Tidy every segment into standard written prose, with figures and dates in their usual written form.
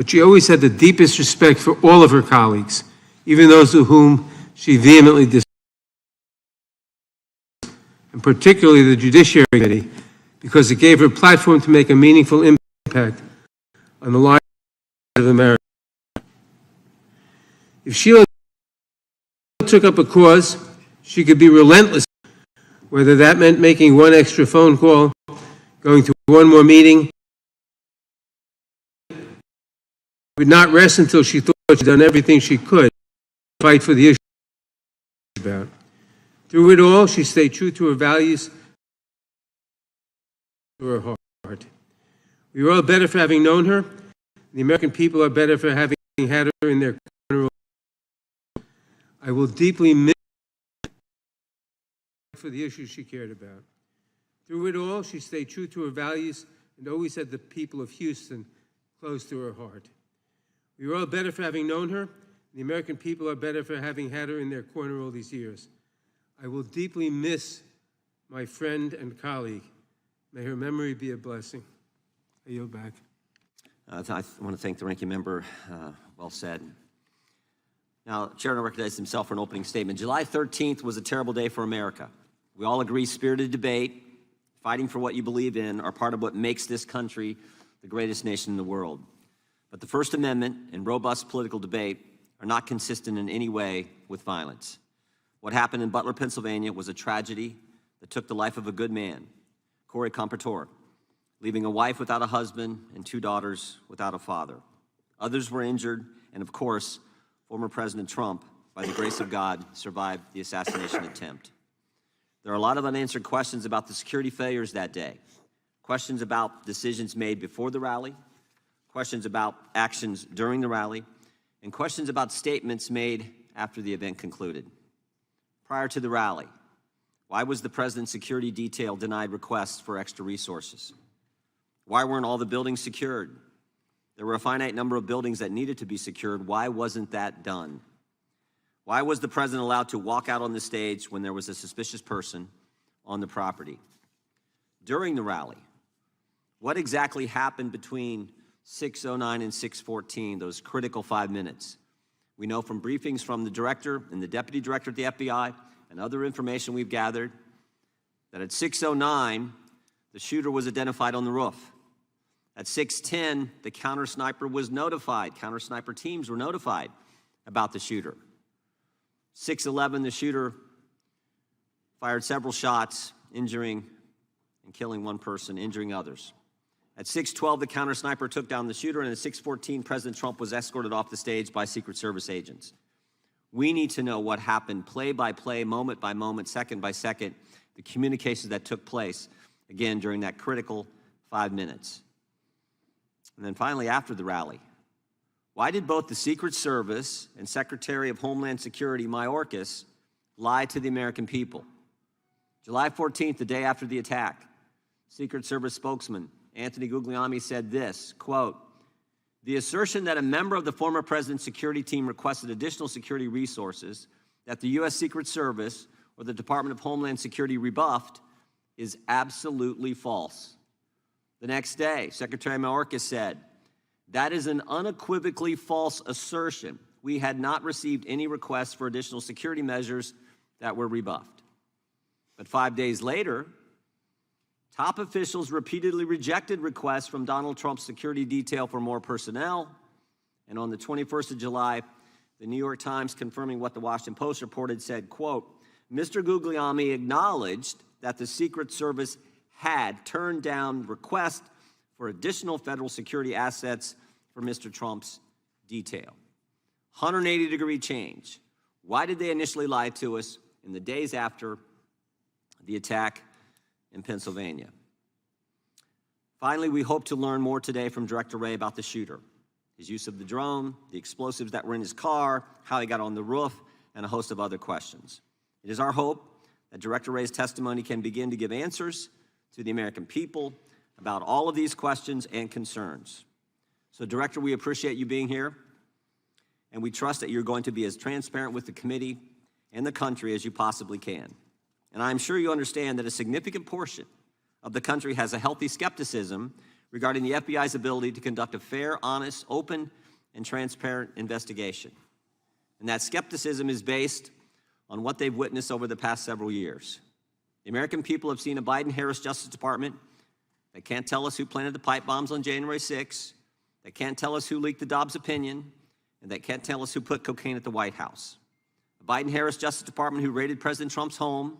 but she always had the deepest respect for all of her colleagues, even those to whom she vehemently disagreed, and particularly the Judiciary Committee, because it gave her a platform to make a meaningful impact on the lives of America. If Sheila took up a cause, she could be relentless, whether that meant making one extra phone call, going to one more meeting. She would not rest until she thought she'd done everything she could to fight for the issue about. Through it all, she stayed true to her values, to her heart. We are all better for having known her. The American people are better for having had her in their corner. I will deeply miss her for the issues she cared about. Through it all, she stayed true to her values and always had the people of Houston close to her heart. We are all better for having known her. The American people are better for having had her in their corner all these years. I will deeply miss my friend and colleague. May her memory be a blessing. I yield back. I want to thank the ranking member. Well said. Now, Chair will recognize himself for an opening statement. July 13th was a terrible day for America. We all agree spirited debate, fighting for what you believe in, are part of what makes this country the greatest nation in the world. But the First Amendment and robust political debate are not consistent in any way with violence. What happened in Butler, Pennsylvania was a tragedy that took the life of a good man, Corey Compertor, leaving a wife without a husband and 2 daughters without a father. Others were injured, and of course, former President Trump, by the grace of God, survived the assassination attempt. There are a lot of unanswered questions about the security failures that day, questions about decisions made before the rally, questions about actions during the rally, and questions about statements made after the event concluded. Prior to the rally, why was the president's security detail denied requests for extra resources? Why weren't all the buildings secured? There were a finite number of buildings that needed to be secured. Why wasn't that done? Why was the president allowed to walk out on the stage when there was a suspicious person on the property? During the rally, what exactly happened between 6:09 and 6:14, those critical 5 minutes? We know from briefings from the director and the deputy director at the FBI and other information we've gathered that at 6:09, the shooter was identified on the roof. At 6:10, the counter-sniper was notified. Counter-sniper teams were notified about the shooter. 6:11, the shooter fired several shots, injuring and killing one person, injuring others. At 6:12, the counter-sniper took down the shooter, and at 6:14, President Trump was escorted off the stage by Secret Service agents. We need to know what happened play by play, moment by moment, second by second, the communications that took place, again, during that critical 5 minutes. And then finally, after the rally, why did both the Secret Service and Secretary of Homeland Security, Mayorkas, lie to the American people? July 14th, the day after the attack, Secret Service spokesman Anthony Guglielmi said this, quote, "The assertion that a member of the former president's security team requested additional security resources that the U.S. Secret Service or the Department of Homeland Security rebuffed is absolutely false." The next day, Secretary Mayorkas said, "That is an unequivocally false assertion. We had not received any requests for additional security measures that were rebuffed." But 5 days later, top officials repeatedly rejected requests from Donald Trump's security detail for more personnel. And on the 21st of July, the New York Times, confirming what the Washington Post reported, said, quote, "Mr. Guglielmi acknowledged that the Secret Service had turned down requests for additional federal security assets for Mr. Trump's detail." 180-degree change. Why did they initially lie to us in the days after the attack in Pennsylvania? Finally, we hope to learn more today from Director Wray about the shooter, his use of the drone, the explosives that were in his car, how he got on the roof, and a host of other questions. It is our hope that Director Wray's testimony can begin to give answers to the American people about all of these questions and concerns. So, Director, we appreciate you being here, and we trust that you're going to be as transparent with the committee and the country as you possibly can. And I'm sure you understand that a significant portion of the country has a healthy skepticism regarding the FBI's ability to conduct a fair, honest, open, and transparent investigation. And that skepticism is based on what they've witnessed over the past several years. The American people have seen a Biden-Harris Justice Department that can't tell us who planted the pipe bombs on January 6th, that can't tell us who leaked the Dobbs opinion, and that can't tell us who put cocaine at the White House. A Biden-Harris Justice Department who raided President Trump's home,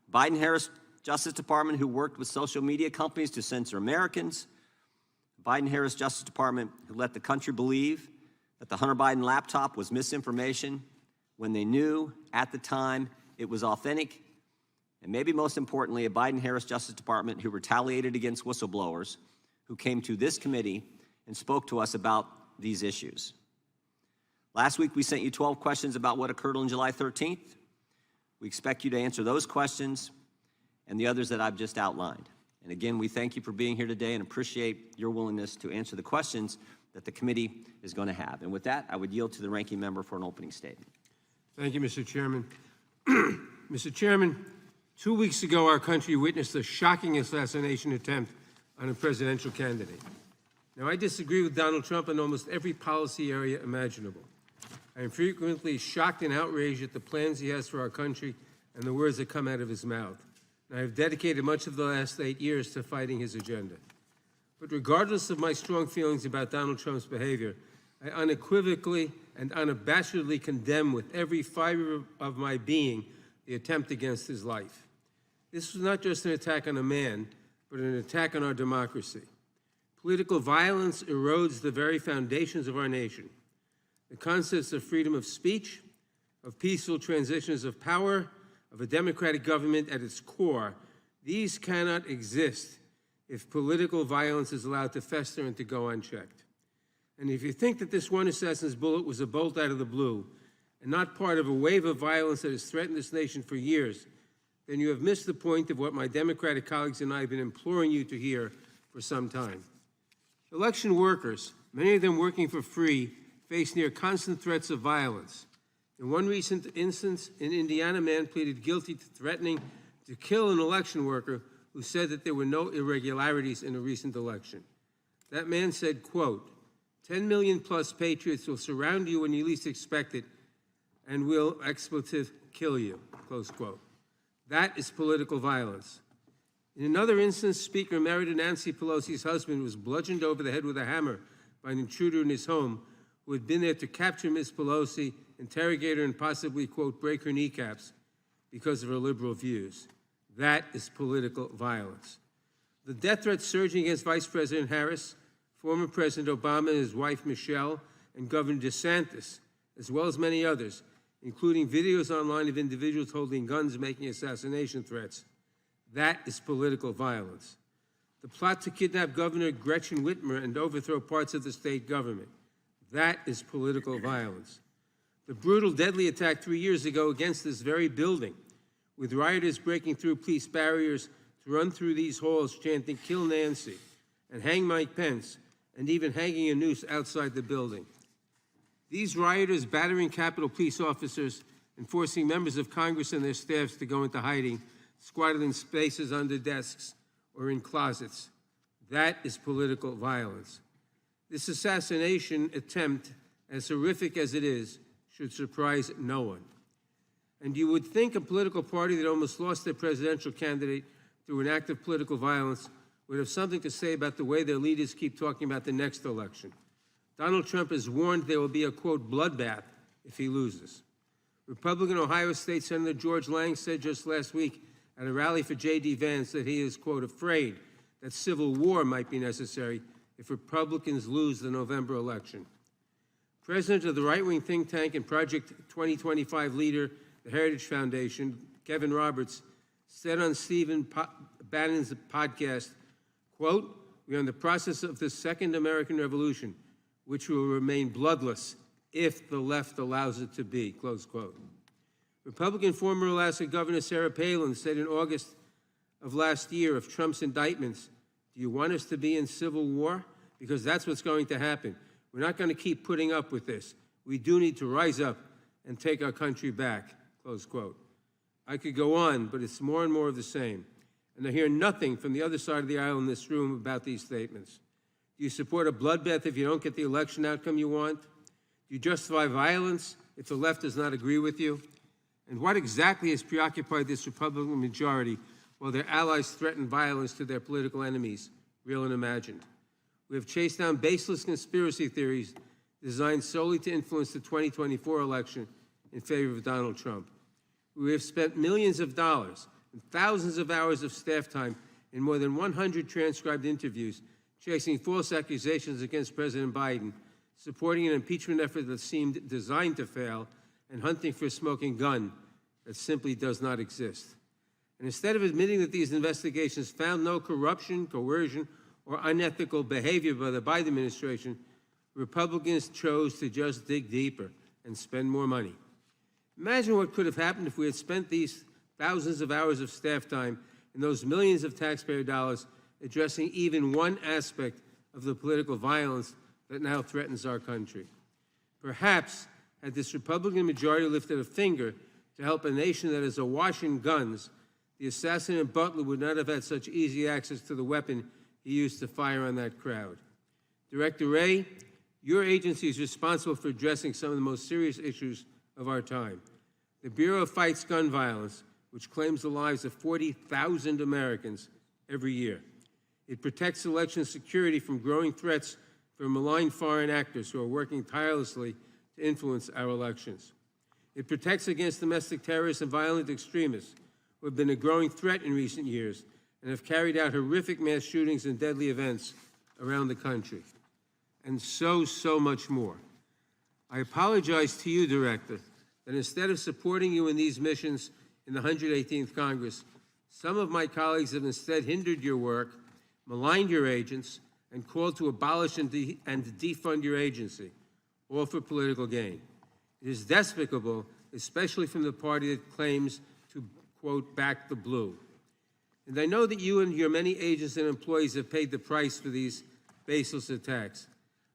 a Biden-Harris Justice Department who worked with social media companies to censor Americans, a Biden-Harris Justice Department who let the country believe that the Hunter Biden laptop was misinformation when they knew at the time it was authentic, and maybe most importantly, a Biden-Harris Justice Department who retaliated against whistleblowers who came to this committee and spoke to us about these issues. Last week, we sent you 12 questions about what occurred on July 13th. We expect you to answer those questions and the others that I've just outlined. And again, we thank you for being here today and appreciate your willingness to answer the questions that the committee is going to have. And with that, I would yield to the ranking member for an opening statement. Thank you, Mr. Chairman. Mr. Chairman, 2 weeks ago, our country witnessed a shocking assassination attempt on a presidential candidate. Now, I disagree with Donald Trump in almost every policy area imaginable. I am frequently shocked and outraged at the plans he has for our country and the words that come out of his mouth. And I have dedicated much of the last 8 years to fighting his agenda. But regardless of my strong feelings about Donald Trump's behavior, I unequivocally and unabashedly condemn with every fiber of my being the attempt against his life. This was not just an attack on a man, but an attack on our democracy. Political violence erodes the very foundations of our nation. The concepts of freedom of speech, of peaceful transitions of power, of a democratic government at its core, these cannot exist if political violence is allowed to fester and to go unchecked. And if you think that this one assassin's bullet was a bolt out of the blue and not part of a wave of violence that has threatened this nation for years, then you have missed the point of what my Democratic colleagues and I have been imploring you to hear for some time. Election workers, many of them working for free, face near constant threats of violence. In one recent instance, an Indiana man pleaded guilty to threatening to kill an election worker who said that there were no irregularities in a recent election. That man said, quote, 10 million plus patriots will surround you when you least expect it and will, expletive, kill you, close quote. That is political violence. In another instance, Speaker Emerita Nancy Pelosi's husband was bludgeoned over the head with a hammer by an intruder in his home who had been there to capture Ms. Pelosi, interrogate her, and possibly, quote, break her kneecaps because of her liberal views. That is political violence. The death threats surging against Vice President Harris, former President Obama and his wife Michelle, and Governor DeSantis, as well as many others, including videos online of individuals holding guns making assassination threats. That is political violence. The plot to kidnap Governor Gretchen Whitmer and overthrow parts of the state government. That is political violence. The brutal, deadly attack 3 years ago against this very building, with rioters breaking through police barriers to run through these halls chanting, "Kill Nancy," and "Hang Mike Pence," and even hanging a noose outside the building. These rioters battering Capitol Police officers and forcing members of Congress and their staffs to go into hiding, squatted in spaces under desks or in closets. That is political violence. This assassination attempt, as horrific as it is, should surprise no one. And you would think a political party that almost lost their presidential candidate through an act of political violence would have something to say about the way their leaders keep talking about the next election. Donald Trump has warned there will be a, quote, bloodbath if he loses. Republican Ohio State Senator George Lang said just last week at a rally for J.D. Vance that he is, quote, afraid that civil war might be necessary if Republicans lose the November election. President of the right-wing think tank and Project 2025 leader, the Heritage Foundation, Kevin Roberts, said on Stephen Bannon's podcast, quote, "We are in the process of the second American Revolution, which will remain bloodless if the left allows it to be," close quote. Republican former Alaska Governor Sarah Palin said in August of last year of Trump's indictments, "Do you want us to be in civil war? Because that's what's going to happen. We're not going to keep putting up with this. We do need to rise up and take our country back," close quote. I could go on, but it's more and more of the same. and I hear nothing from the other side of the aisle in this room about these statements. Do you support a bloodbath if you don't get the election outcome you want? Do you justify violence if the left does not agree with you? And what exactly has preoccupied this Republican majority while their allies threaten violence to their political enemies, real and imagined? We have chased down baseless conspiracy theories designed solely to influence the 2024 election in favor of Donald Trump. We have spent millions of dollars and thousands of hours of staff time in more than 100 transcribed interviews, chasing false accusations against President Biden, supporting an impeachment effort that seemed designed to fail, and hunting for a smoking gun that simply does not exist. And instead of admitting that these investigations found no corruption, coercion, or unethical behavior by the Biden administration, Republicans chose to just dig deeper and spend more money. Imagine what could have happened if we had spent these thousands of hours of staff time and those millions of taxpayer dollars addressing even one aspect of the political violence that now threatens our country. Perhaps, had this Republican majority lifted a finger to help a nation that is awash in guns, the assassinate Butler would not have had such easy access to the weapon he used to fire on that crowd. Director Wray, your agency is responsible for addressing some of the most serious issues of our time. The Bureau fights gun violence, which claims the lives of 40,000 Americans every year. It protects election security from growing threats from malign foreign actors who are working tirelessly to influence our elections. It protects against domestic terrorists and violent extremists who have been a growing threat in recent years and have carried out horrific mass shootings and deadly events around the country. And so much more. I apologize to you, Director, that instead of supporting you in these missions in the 118th Congress, some of my colleagues have instead hindered your work, maligned your agents, and called to abolish and defund your agency, all for political gain. It is despicable, especially from the party that claims to, quote, back the blue. And I know that you and your many agents and employees have paid the price for these baseless attacks.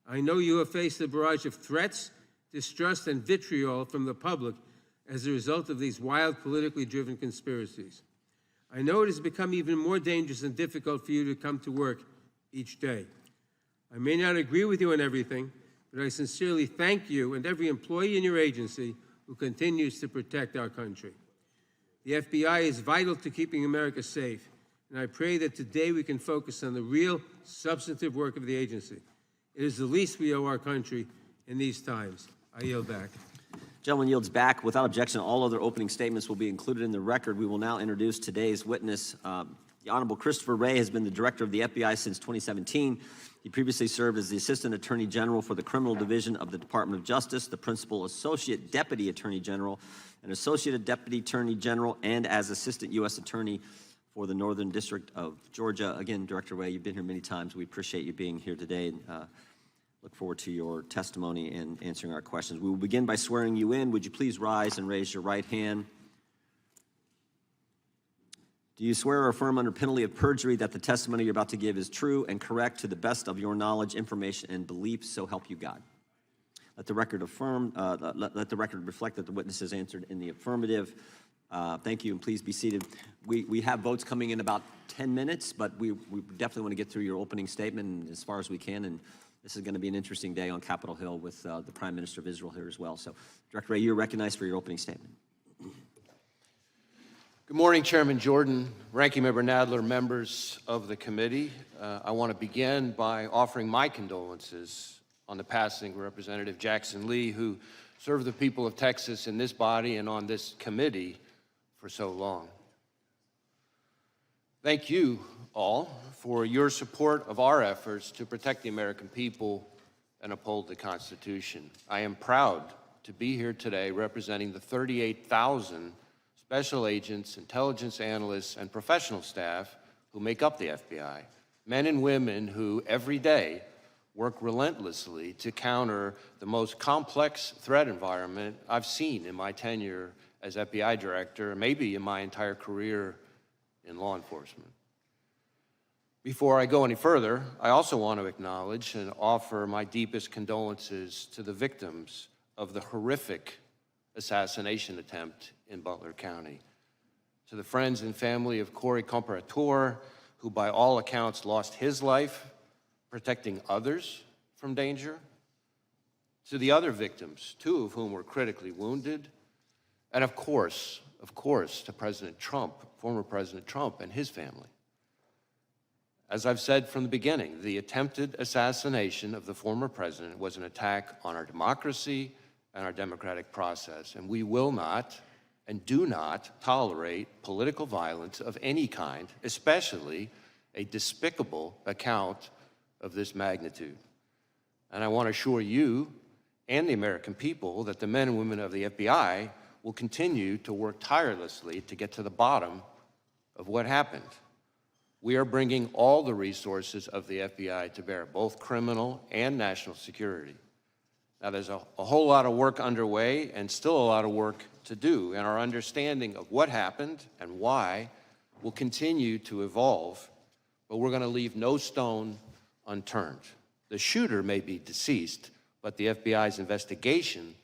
I know you have faced a barrage of threats, distrust, and vitriol from the public as a result of these wild, politically driven conspiracies. I know it has become even more dangerous and difficult for you to come to work each day. I may not agree with you on everything, but I sincerely thank you and every employee in your agency who continues to protect our country. The FBI is vital to keeping America safe, and I pray that today we can focus on the real, substantive work of the agency. It is the least we owe our country in these times. I yield back. Gentleman yields back. Without objection, all other opening statements will be included in the record. We will now introduce today's witness. The Honorable Christopher Wray has been the director of the FBI since 2017. He previously served as the Assistant Attorney General for the Criminal Division of the Department of Justice, the Principal Associate Deputy Attorney General, and Associate Deputy Attorney General, and as Assistant U.S. Attorney for the Northern District of Georgia. Again, Director Wray, you've been here many times. We appreciate you being here today. Look forward to your testimony and answering our questions. We will begin by swearing you in. Would you please rise and raise your right hand? Do you swear or affirm under penalty of perjury that the testimony you're about to give is true and correct to the best of your knowledge, information, and belief, so help you God? Let the record let the record reflect that the witness has answered in the affirmative. Thank you, and please be seated. We have votes coming in about 10 minutes, but we definitely want to get through your opening statement as far as we can, and this is going to be an interesting day on Capitol Hill with the Prime Minister of Israel here as well. So, Director Wray, you're recognized for your opening statement. Good morning, Chairman Jordan, Ranking Member Nadler, members of the committee. I want to begin by offering my condolences on the passing of Representative Jackson Lee, who served the people of Texas in this body and on this committee for so long. Thank you all for your support of our efforts to protect the American people and uphold the Constitution. I am proud to be here today representing the 38,000 special agents, intelligence analysts, and professional staff who make up the FBI, men and women who every day work relentlessly to counter the most complex threat environment I've seen in my tenure as FBI director, maybe in my entire career in law enforcement. Before I go any further, I also want to acknowledge and offer my deepest condolences to the victims of the horrific assassination attempt in Butler County. to the friends and family of Corey Comparator, who by all accounts lost his life protecting others from danger, to the other victims, 2 of whom were critically wounded, and of course, to President Trump, former President Trump and his family. As I've said from the beginning, the attempted assassination of the former president was an attack on our democracy and our democratic process, and we will not and do not tolerate political violence of any kind, especially a despicable account of this magnitude. And I want to assure you and the American people that the men and women of the FBI will continue to work tirelessly to get to the bottom of what happened. We are bringing all the resources of the FBI to bear, both criminal and national security. Now, there's a whole lot of work underway and still a lot of work to do, and our understanding of what happened and why will continue to evolve, but we're going to leave no stone unturned. The shooter may be deceased, but the FBI's investigation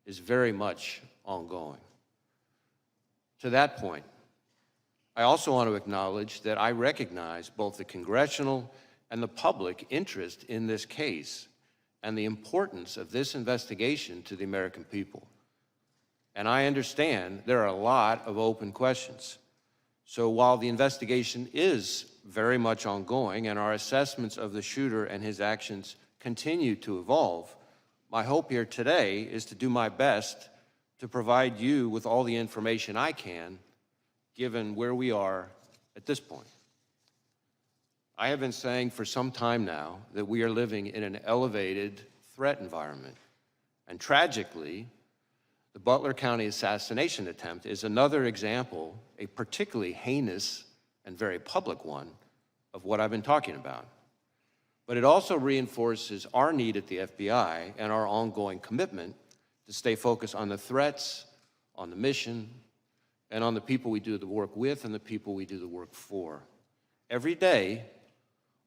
is very much ongoing. To that point, I also want to acknowledge that I recognize both the congressional and the public interest in this case and the importance of this investigation to the American people. And I understand there are a lot of open questions. So while the investigation is very much ongoing and our assessments of the shooter and his actions continue to evolve, my hope here today is to do my best to provide you with all the information I can, given where we are at this point. I have been saying for some time now that we are living in an elevated threat environment. And tragically, the Butler County assassination attempt is another example, a particularly heinous and very public one, of what I've been talking about. But it also reinforces our need at the FBI and our ongoing commitment to stay focused on the threats, on the mission, and on the people we do the work with and the people we do the work for. Every day,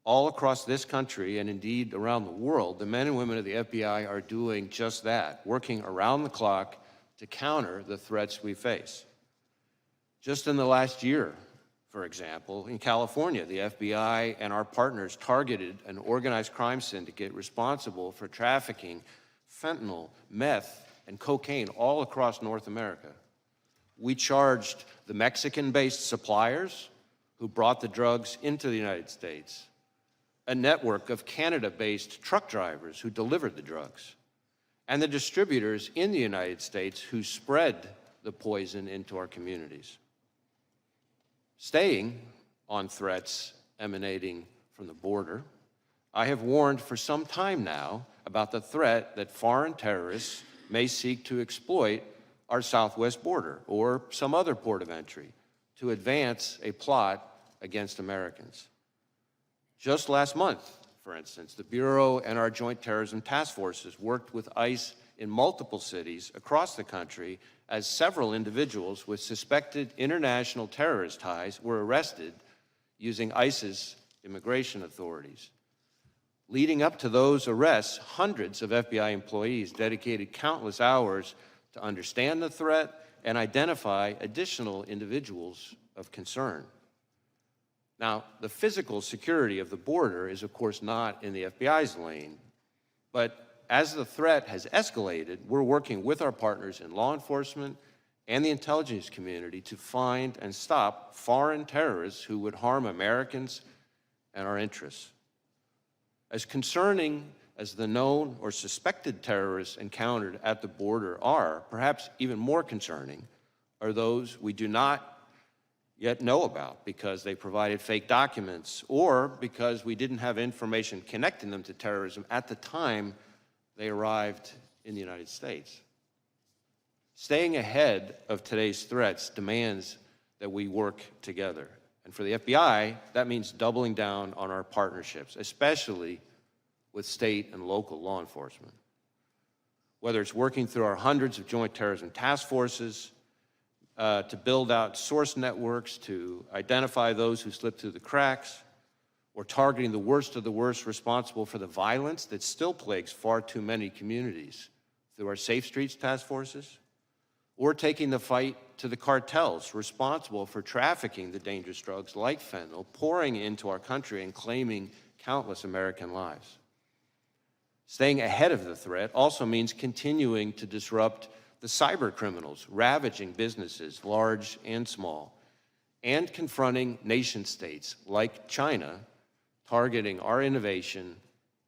all across this country and indeed around the world, the men and women of the FBI are doing just that, working around the clock to counter the threats we face. Just in the last year, for example, in California, the FBI and our partners targeted an organized crime syndicate responsible for trafficking fentanyl, meth, and cocaine all across North America. We charged the Mexican-based suppliers who brought the drugs into the United States, a network of Canada-based truck drivers who delivered the drugs, and the distributors in the United States who spread the poison into our communities. Staying on threats emanating from the border, I have warned for some time now about the threat that foreign terrorists may seek to exploit our southwest border or some other port of entry to advance a plot against Americans. Just last month, for instance, the Bureau and our Joint Terrorism Task Forces worked with ICE in multiple cities across the country as several individuals with suspected international terrorist ties were arrested using ICE's immigration authorities. Leading up to those arrests, hundreds of FBI employees dedicated countless hours to understand the threat and identify additional individuals of concern. Now, the physical security of the border is, of course, not in the FBI's lane, but as the threat has escalated, we're working with our partners in law enforcement and the intelligence community to find and stop foreign terrorists who would harm Americans and our interests. As concerning as the known or suspected terrorists encountered at the border are, perhaps even more concerning are those we do not yet know about because they provided fake documents or because we didn't have information connecting them to terrorism at the time they arrived in the United States. Staying ahead of today's threats demands that we work together. And for the FBI, that means doubling down on our partnerships, especially with state and local law enforcement. Whether it's working through our hundreds of joint terrorism task forces, to build out source networks to identify those who slip through the cracks, or targeting the worst of the worst responsible for the violence that still plagues far too many communities through our Safe Streets task forces, or taking the fight to the cartels responsible for trafficking the dangerous drugs like fentanyl, pouring into our country and claiming countless American lives. Staying ahead of the threat also means continuing to disrupt the cyber criminals ravaging businesses, large and small, and confronting nation states like China, targeting our innovation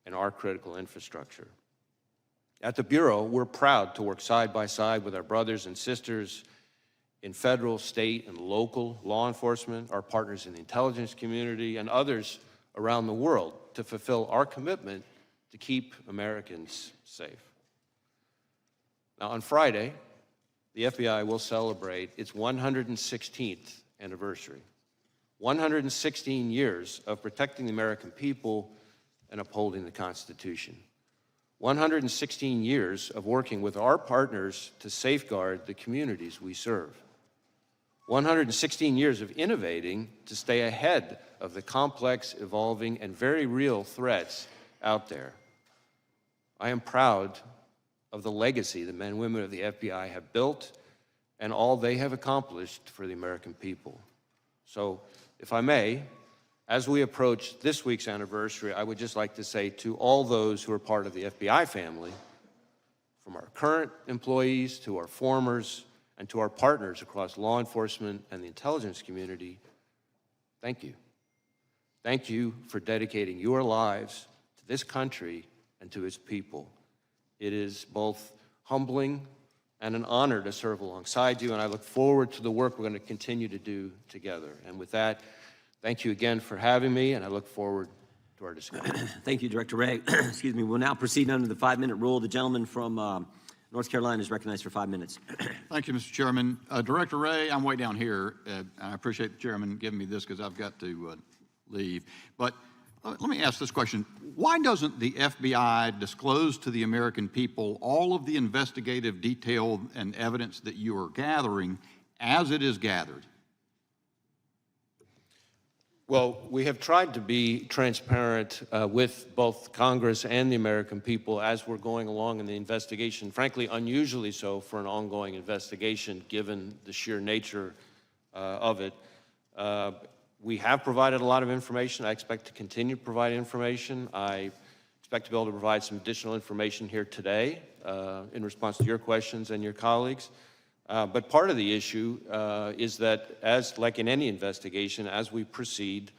and our critical infrastructure. At the Bureau, we're proud to work side by side with our brothers and sisters in federal, state, and local law enforcement, our partners in the intelligence community, and others around the world to fulfill our commitment to keep Americans safe. Now, on Friday, the FBI will celebrate its 116th anniversary. 116 years of protecting the American people and upholding the Constitution. 116 years of working with our partners to safeguard the communities we serve. 116 years of innovating to stay ahead of the complex, evolving, and very real threats out there. I am proud of the legacy the men and women of the FBI have built and all they have accomplished for the American people. So, if I may, as we approach this week's anniversary, I would just like to say to all those who are part of the FBI family, from our current employees to our formers and to our partners across law enforcement and the intelligence community, thank you. Thank you for dedicating your lives to this country and to its people. It is both humbling and an honor to serve alongside you, and I look forward to the work we're going to continue to do together. And with that, thank you again for having me, and I look forward to our discussion. Thank you, Director Wray. Excuse me. We'll now proceed under the 5-minute rule. The gentleman from North Carolina is recognized for 5 minutes. Thank you, Mr. Chairman. Director Wray, I'm way down here. I appreciate the chairman giving me this because I've got to leave. But let me ask this question. Why doesn't the FBI disclose to the American people all of the investigative detail and evidence that you are gathering as it is gathered? Well, we have tried to be transparent with both Congress and the American people as we're going along in the investigation, frankly, unusually so for an ongoing investigation, given the sheer nature of it. We have provided a lot of information. I expect to continue to provide information. I expect to be able to provide some additional information here today in response to your questions and your colleagues. But part of the issue is that, as like in any investigation, as we proceed,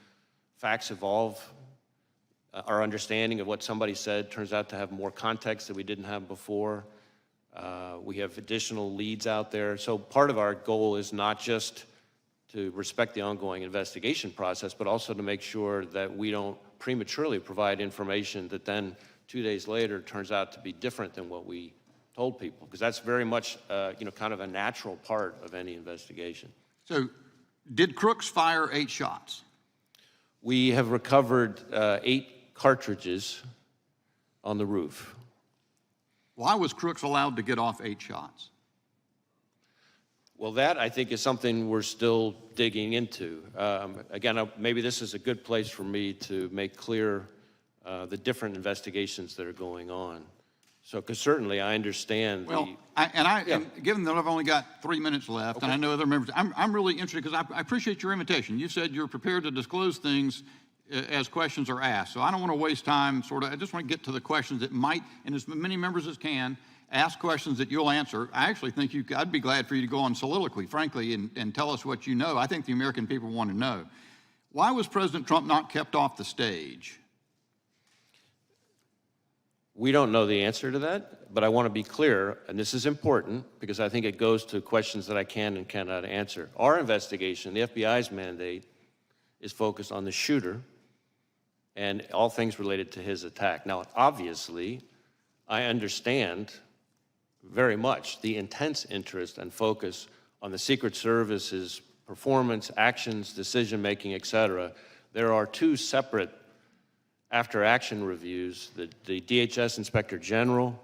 facts evolve. Our understanding of what somebody said turns out to have more context that we didn't have before. We have additional leads out there. So part of our goal is not just to respect the ongoing investigation process, but also to make sure that we don't prematurely provide information that then 2 days later turns out to be different than what we told people, because that's very much, kind of a natural part of any investigation. So, did Crooks fire 8 shots? We have recovered 8 cartridges on the roof. Why was Crooks allowed to get off 8 shots? Well, that, I think, is something we're still digging into. Again, maybe this is a good place for me to make clear the different investigations that are going on. So, because certainly I understand. Well, and given that I've only got 3 minutes left, okay, and I know other members, I'm really interested because I appreciate your invitation. You said you're prepared to disclose things as questions are asked. So I don't want to waste time. I just want to get to the questions that might, and as many members as can, ask questions that you'll answer. I actually think I'd be glad for you to go on soliloquy, frankly, and tell us what you know. I think the American people want to know. Why was President Trump not kept off the stage? We don't know the answer to that, but I want to be clear, and this is important because I think it goes to questions that I can and cannot answer. Our investigation, the FBI's mandate, is focused on the shooter and all things related to his attack. Now, obviously, I understand very much the intense interest and focus on the Secret Service's performance, actions, decision-making, et cetera. There are 2 separate after-action reviews, the DHS Inspector General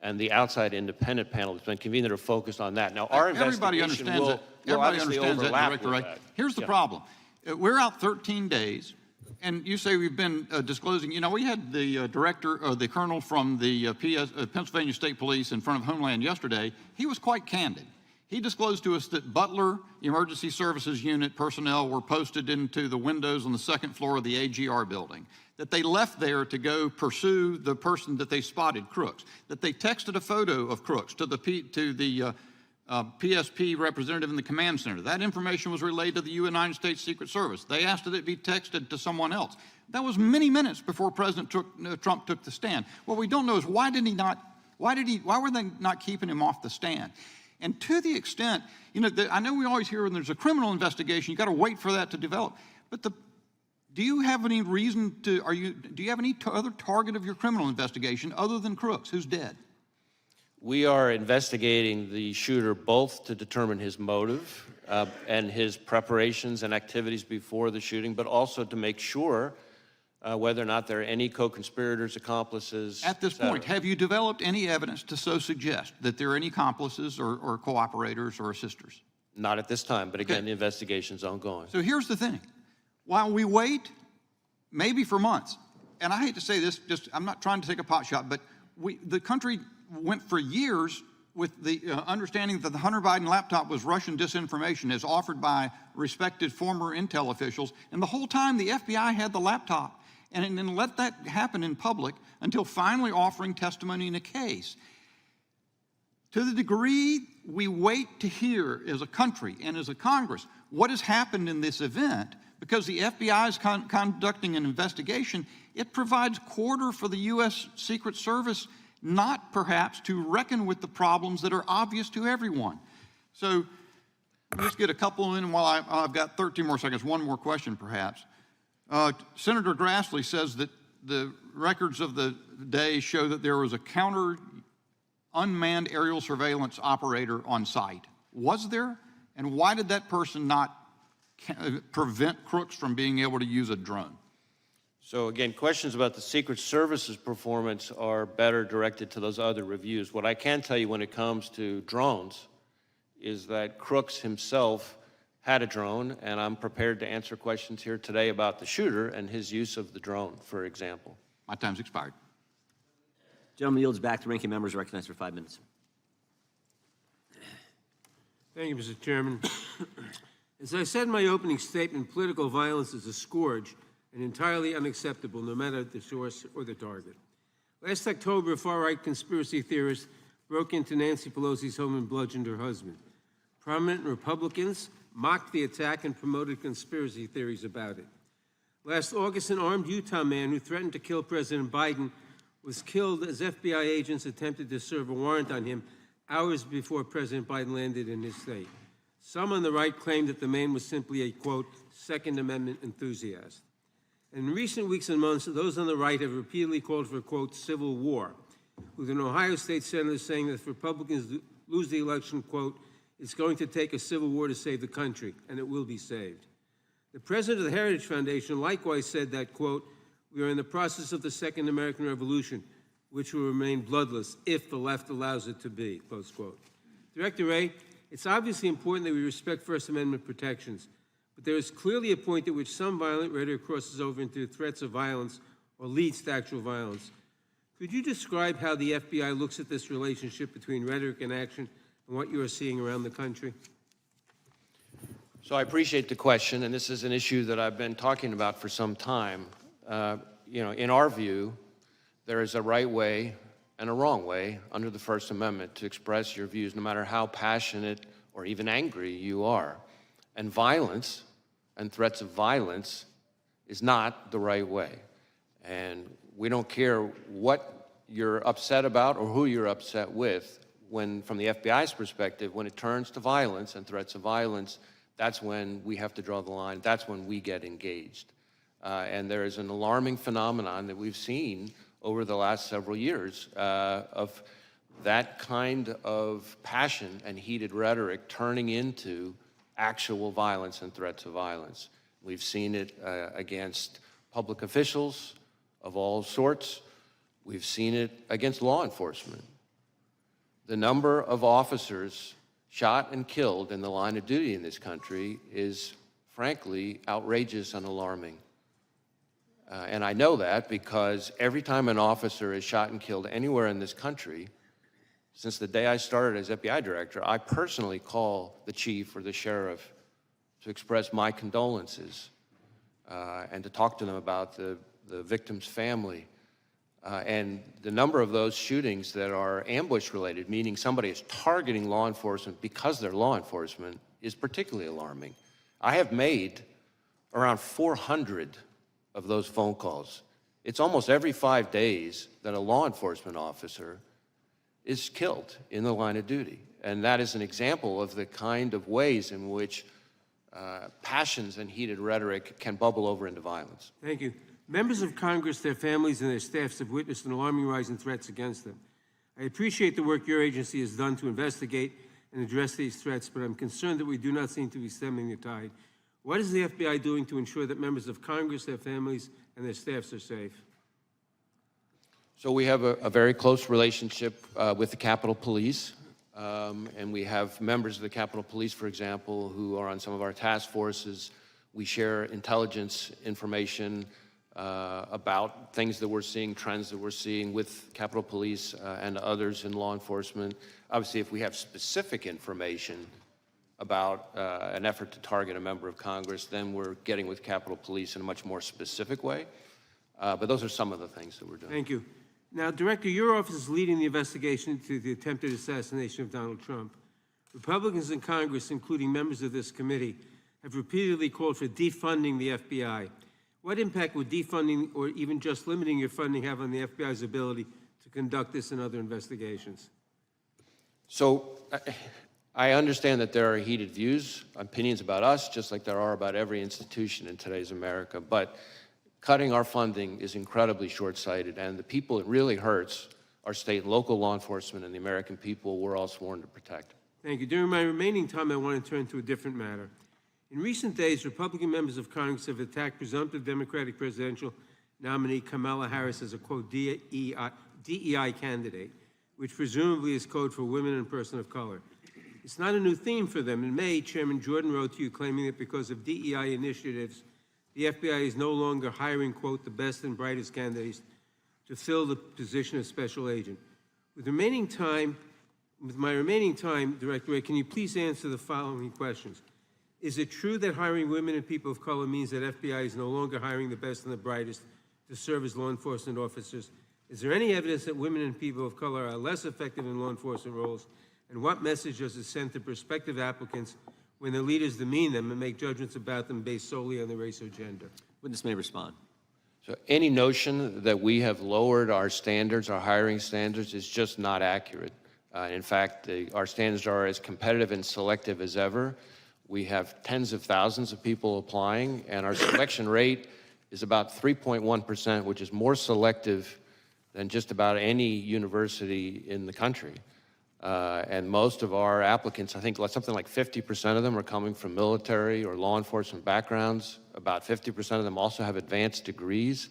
and the outside independent panel that's been convened that are focused on that. Now, our investigation will obviously overlap with that. Here's the problem. We're out 13 days, and you say we've been disclosing. You know, we had the director, or the colonel from the Pennsylvania State Police in front of Homeland yesterday. He was quite candid. He disclosed to us that Butler Emergency Services Unit personnel were posted into the windows on the second floor of the AGR building, that they left there to go pursue the person that they spotted, Crooks, that they texted a photo of Crooks to the PSP representative in the command center. That information was relayed to the United States Secret Service. They asked that it be texted to someone else. That was many minutes before President Trump took the stand. What we don't know is why were they not keeping him off the stand? And to the extent, you know, I know we always hear when there's a criminal investigation, you got to wait for that to develop. But do you have any reason to, do you have any other target of your criminal investigation other than Crooks, who's dead? We are investigating the shooter both to determine his motive and his preparations and activities before the shooting, but also to make sure whether or not there are any co-conspirators, accomplices. At this point, have you developed any evidence to so suggest that there are any accomplices or cooperators or assisters? Not at this time, but again, the investigation's ongoing. So here's the thing. While we wait, maybe for months, and I hate to say this, I'm not trying to take a pot shot, but the country went for years with the understanding that the Hunter Biden laptop was Russian disinformation as offered by respected former intel officials, and the whole time the FBI had the laptop and then let that happen in public until finally offering testimony in a case. To the degree we wait to hear as a country and as a Congress what has happened in this event, because the FBI is conducting an investigation, it provides quarter for the U.S. Secret Service not perhaps to reckon with the problems that are obvious to everyone. So let's get a couple in while I've got 13 more seconds. One more question perhaps. Senator Grassley says that the records of the day show that there was a counter unmanned aerial surveillance operator on site. Was there? And why did that person not prevent Crooks from being able to use a drone? So again, questions about the Secret Service's performance are better directed to those other reviews. What I can tell you when it comes to drones is that Crooks himself had a drone, and I'm prepared to answer questions here today about the shooter and his use of the drone, for example. My time's expired. Gentleman yields back to ranking members recognized for 5 minutes. Thank you, Mr. Chairman. As I said in my opening statement, political violence is a scourge and entirely unacceptable, no matter the source or the target. Last October, far-right conspiracy theorists broke into Nancy Pelosi's home and bludgeoned her husband. Prominent Republicans mocked the attack and promoted conspiracy theories about it. Last August, an armed Utah man who threatened to kill President Biden was killed as FBI agents attempted to serve a warrant on him hours before President Biden landed in his state. Some on the right claimed that the man was simply a, quote, Second Amendment enthusiast. In recent weeks and months, those on the right have repeatedly called for, quote, civil war, with an Ohio state senator saying that if Republicans lose the election, quote, it's going to take a civil war to save the country, and it will be saved. The president of the Heritage Foundation likewise said that, quote, we are in the process of the Second American Revolution, which will remain bloodless if the left allows it to be, close quote. Director Wray, it's obviously important that we respect First Amendment protections, but there is clearly a point at which some violent rhetoric crosses over into threats of violence or leads to actual violence. Could you describe how the FBI looks at this relationship between rhetoric and action and what you are seeing around the country? So I appreciate the question, and this is an issue that I've been talking about for some time. In our view, there is a right way and a wrong way under the First Amendment to express your views, no matter how passionate or even angry you are. And violence and threats of violence is not the right way. And we don't care what you're upset about or who you're upset with. When, from the FBI's perspective, when it turns to violence and threats of violence, that's when we have to draw the line. That's when we get engaged. And there is an alarming phenomenon that we've seen over the last several years of that kind of passion and heated rhetoric turning into actual violence and threats of violence. We've seen it against public officials of all sorts. We've seen it against law enforcement. The number of officers shot and killed in the line of duty in this country is, frankly, outrageous and alarming. And I know that because every time an officer is shot and killed anywhere in this country, Since the day I started as FBI director, I personally call the chief or the sheriff to express my condolences and to talk to them about the victim's family. And the number of those shootings that are ambush-related, meaning somebody is targeting law enforcement because they're law enforcement, is particularly alarming. I have made around 400 of those phone calls. It's almost every 5 days that a law enforcement officer is killed in the line of duty. And that is an example of the kind of ways in which passions and heated rhetoric can bubble over into violence. Thank you. Members of Congress, their families, and their staffs have witnessed an alarming rise in threats against them. I appreciate the work your agency has done to investigate and address these threats, but I'm concerned that we do not seem to be stemming the tide. What is the FBI doing to ensure that members of Congress, their families, and their staffs are safe? So we have a very close relationship with the Capitol Police, and we have members of the Capitol Police, for example, who are on some of our task forces. We share intelligence information about things that we're seeing, trends that we're seeing with Capitol Police and others in law enforcement. Obviously, if we have specific information about an effort to target a member of Congress, then we're getting with Capitol Police in a much more specific way. But those are some of the things that we're doing. Thank you. Now, Director, your office is leading the investigation into the attempted assassination of Donald Trump. Republicans in Congress, including members of this committee, have repeatedly called for defunding the FBI. What impact would defunding or even just limiting your funding have on the FBI's ability to conduct this and other investigations? So I understand that there are heated views, opinions about us, just like there are about every institution in today's America, but cutting our funding is incredibly short-sighted, and the people it really hurts are state and local law enforcement and the American people we're all sworn to protect. Thank you. During my remaining time, I want to turn to a different matter. In recent days, Republican members of Congress have attacked presumptive Democratic presidential nominee Kamala Harris as a, quote, DEI candidate, which presumably is code for women and person of color. It's not a new theme for them. In May, Chairman Jordan wrote to you claiming that because of DEI initiatives, the FBI is no longer hiring, quote, the best and brightest candidates to fill the position of special agent. With my remaining time, Director Wray, can you please answer the following questions? Is it true that hiring women and people of color means that FBI is no longer hiring the best and the brightest to serve as law enforcement officers? Is there any evidence that women and people of color are less effective in law enforcement roles? And what message does it send to prospective applicants when their leaders demean them and make judgments about them based solely on their race or gender? Witness may respond. So any notion that we have lowered our standards, our hiring standards, is just not accurate. In fact, our standards are as competitive and selective as ever. We have tens of thousands of people applying, and our selection rate is about 3.1%, which is more selective than just about any university in the country. And most of our applicants, I think something like 50% of them are coming from military or law enforcement backgrounds. About 50% of them also have advanced degrees.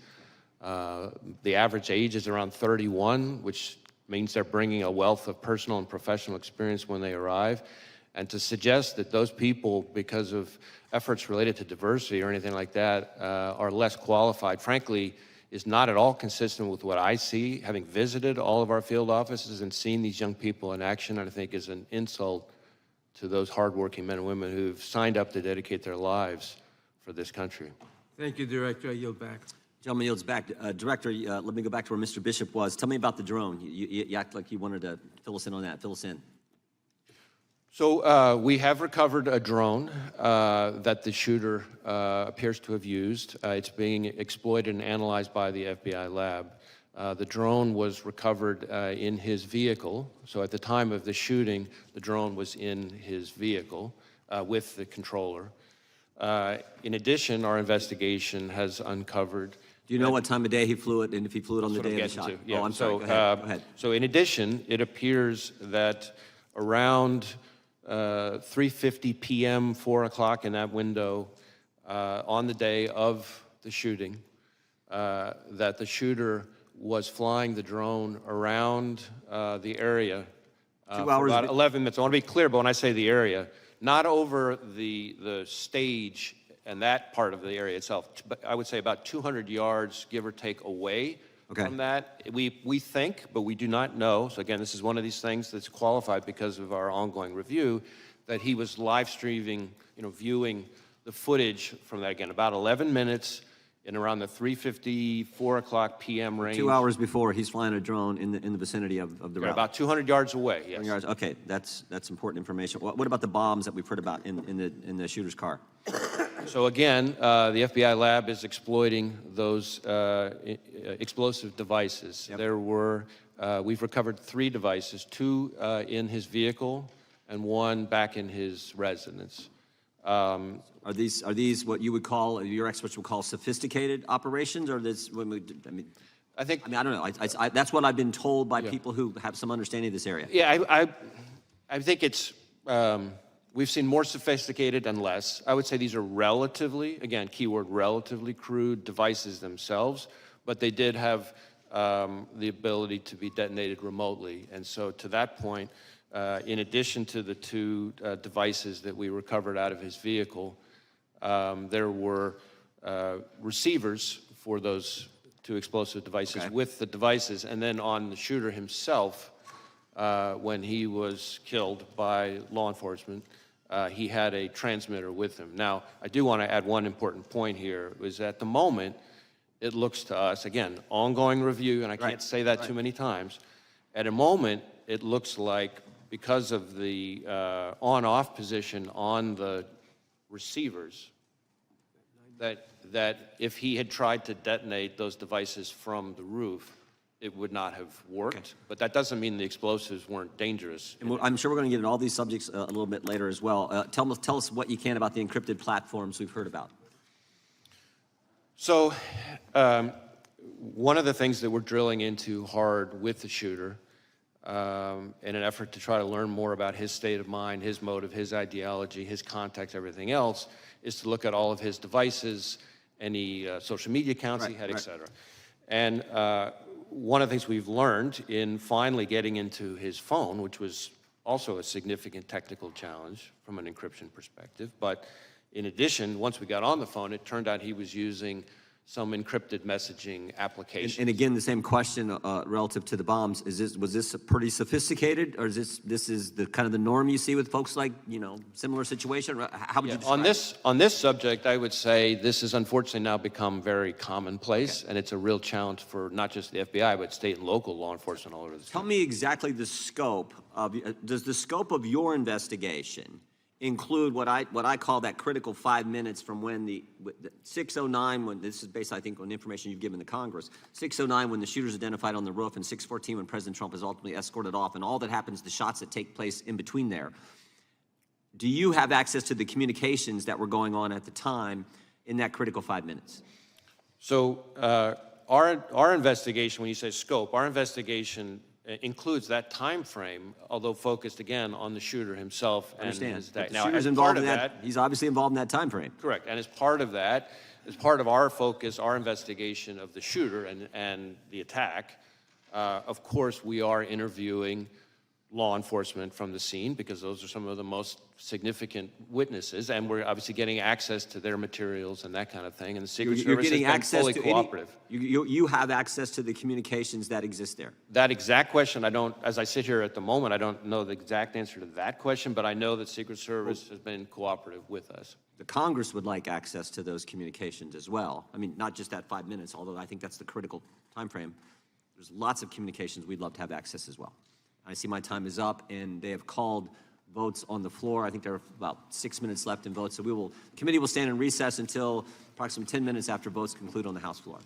The average age is around 31, which means they're bringing a wealth of personal and professional experience when they arrive. And to suggest that those people, because of efforts related to diversity or anything like that, are less qualified, frankly, is not at all consistent with what I see, having visited all of our field offices and seen these young people in action. I think is an insult to those hardworking men and women who've signed up to dedicate their lives for this country. Thank you, Director. I yield back. Gentleman yields back. Director, let me go back to where Mr. Bishop was. Tell me about the drone. You act like you wanted to fill us in on that. Fill us in. So we have recovered a drone that the shooter appears to have used. It's being exploited and analyzed by the FBI lab. The drone was recovered in his vehicle. So at the time of the shooting, the drone was in his vehicle with the controller. In addition, our investigation has uncovered. Do you know what time of day he flew it, and if he flew it on the day of the shot? Yeah. Oh, I'm sorry. Go ahead. Go ahead. So in addition, it appears that around 3:50 p.m., 4 o'clock in that window, on the day of the shooting, that the shooter was flying the drone around the area 2 for hours about 11 minutes. I want to be clear, but when I say the area, not over the stage and that part of the area itself, but I would say about 200 yards, give or take, away from that. We think, but we do not know. So again, this is one of these things that's qualified because of our ongoing review, that he was live streaming, viewing the footage from that, again, about 11 minutes in around the 3:50, 4 o'clock p.m. range. 2 hours before, he's flying a drone in the vicinity of the route. About 200 yards away, yes. 200 yards. Okay, that's important information. What about the bombs that we've heard about in the shooter's car? So again, the FBI lab is exploiting those explosive devices. Yep. There were, we've recovered 3 devices, 2 in his vehicle and 1 back in his residence. Are these what you would call, your experts would call sophisticated operations, or this? I don't know. That's what I've been told by people who have some understanding of this area. Yeah, I think it's, we've seen more sophisticated and less. I would say these are relatively, again, keyword relatively crude devices themselves, but they did have the ability to be detonated remotely. And so to that point, in addition to the 2 devices that we recovered out of his vehicle, there were receivers for those 2 explosive devices with the devices. And then on the shooter himself, when he was killed by law enforcement, he had a transmitter with him. Now, I do want to add one important point here, is at the moment, it looks to us, again, ongoing review, and I can't say that too many times, at a moment, it looks like because of the on-off position on the receivers, that if he had tried to detonate those devices from the roof, it would not have worked. Okay. But that doesn't mean the explosives weren't dangerous. And I'm sure we're going to get into all these subjects a little bit later as well. Tell us what you can about the encrypted platforms we've heard about. So one of the things that we're drilling into hard with the shooter in an effort to try to learn more about his state of mind, his motive, his ideology, his context, everything else, is to look at all of his devices, any social media accounts he had, et cetera. And one of the things we've learned in finally getting into his phone, which was also a significant technical challenge from an encryption perspective, but in addition, once we got on the phone, it turned out he was using some encrypted messaging applications. And again, the same question relative to the bombs: was this pretty sophisticated, or is this is the kind of the norm you see with folks like similar situation? How would you describe it? On this subject, I would say this has unfortunately now become very commonplace, and it's a real challenge for not just the FBI but state and local law enforcement all over the country. Tell me exactly the scope of does the scope of your investigation include what I call that critical 5 minutes from when the 6:09, when this is based, I think, on information you've given to Congress, 6:09 when the shooter's identified on the roof, and 6:14 when President Trump is ultimately escorted off, and all that happens, the shots that take place in between there. Do you have access to the communications that were going on at the time in that critical 5 minutes? So our investigation, when you say scope, our investigation includes that time frame, although focused again on the shooter himself and his day. Now, as involved in that, he's obviously involved in that time frame. Correct, and as part of that, as part of our focus, our investigation of the shooter and the attack, of course, we are interviewing law enforcement from the scene because those are some of the most significant witnesses, and we're obviously getting access to their materials and that kind of thing. And the Secret Service has been fully cooperative. You have access to the communications that exist there. That exact question, I don't, as I sit here at the moment, I don't know the exact answer to that question, but I know that Secret Service has been cooperative with us. The Congress would like access to those communications as well. I mean, not just that 5 minutes, although I think that's the critical time frame. There's lots of communications we'd love to have access as well. I see my time is up, and they have called votes on the floor. I think there are about 6 minutes left in votes, so the committee will stand in recess until approximately 10 minutes after votes conclude on the House floor.